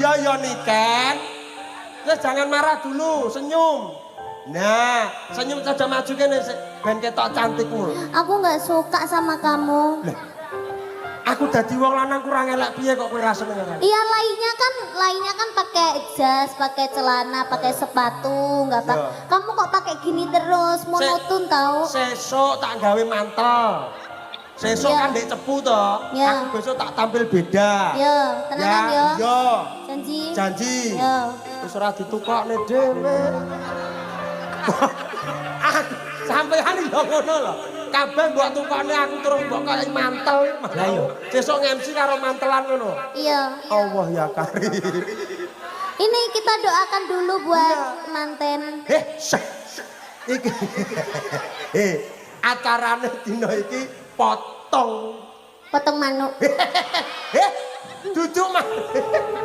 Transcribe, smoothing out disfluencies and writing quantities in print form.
Iya ya Niken. Terus jangan marah dulu, senyum. Nah, senyum saja maju kene ben ketok cantikmu. Aku nggak suka sama kamu. Aku dadi wong lanang kurang elek piye kok kowe ra seneng. Iya lainnya kan pakai jas, pakai celana, pakai sepatu, nggak pak. Kamu kok pakai gini terus, monoton tau? Sesuk tak gawe mantel. Sesuk kan ndek cepu to. Aku besok tak tampil beda. Yo, tenanan yo. Yo. Janji. Janji. Yo. Wis ora ditukokne dhewe. Sampeyan yo ngono lho. Kabeh mbok tukokne aku terus mbok kaya mantel. Lah yo. Sesuk nge-MC karo mantelan ngono. Iya. Allah ya Karim. Ini kita doakan dulu buat manten. Iki. Acarane dina iki potong Potong manuk. duduk mah